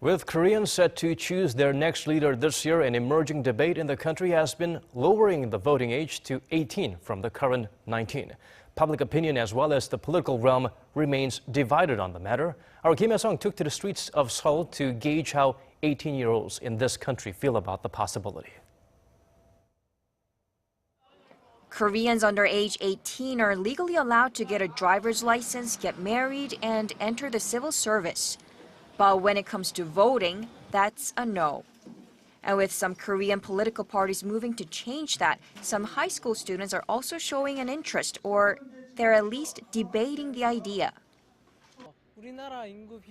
With Koreans set to choose their next leader this year, an emerging debate in the country has been lowering the voting age to 18 from the current 19. Public opinion as well as the political realm remains divided on the matter. Our Kim Hyesung took to the streets of Seoul to gauge how 18-year-olds in this country feel about the possibility. Koreans under age 18 are legally allowed to get a driver's license, get married, and enter the civil service. But when it comes to voting, that's a no. And with some Korean political parties moving to change that, some high school students are also showing an interest, or they're at least debating the idea.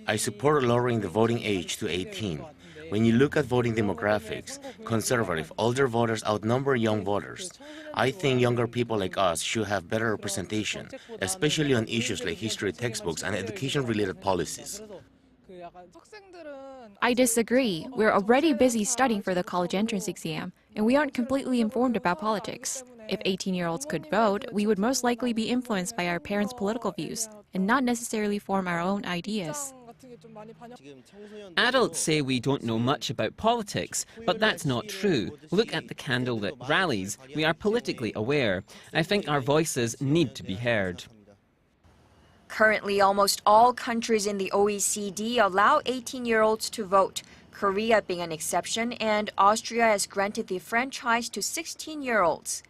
I support lowering the voting age to 18. When you look at voting demographics, conservative older voters outnumber young voters. I think younger people like us should have better representation, especially on issues like history textbooks and education-related policies. I disagree. We're already busy studying for the college entrance exam, and we aren't completely informed about politics. If 18-year-olds could vote, we would most likely be influenced by our parents' political views and not necessarily form our own ideas. Adults say we don't know much about politics, but that's not true. Look at the candlelit rallies. We are politically aware. I think our voices need to be heard. Currently, almost all countries in the OECD allow 18-year-olds to vote, Korea being an exception, and Austria has granted the franchise to 16-year-olds.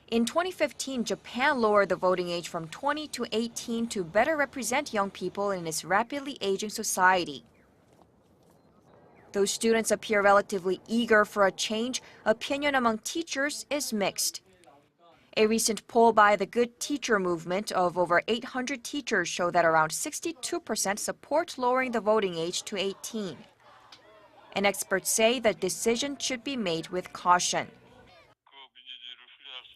In 2015, Japan lowered the voting age from 20 to 18 to better represent young people in its rapidly aging society. Though students appear relatively eager for a change, opinion among teachers is mixed. A recent poll by the Good Teacher movement of over 800 teachers show that around 62% support lowering the voting age to 18. And experts say the decision should be made with caution.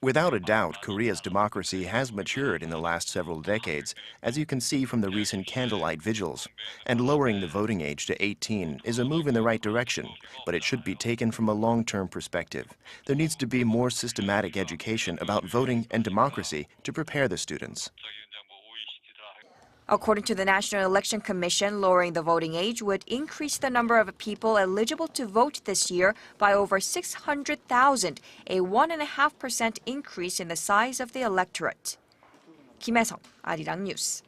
Without a doubt, Korea's democracy has matured in the last several decades, as you can see from the recent candlelight vigils. And lowering the voting age to 18 is a move in the right direction, but it should be taken from a long-term perspective. There needs to be more systematic education about voting and democracy to prepare the students. According to the National Election Commission, lowering the voting age would increase the number of people eligible to vote this year by over 600,000, a 1.5% increase in the size of the electorate. Kim Hyesung, Arirang News.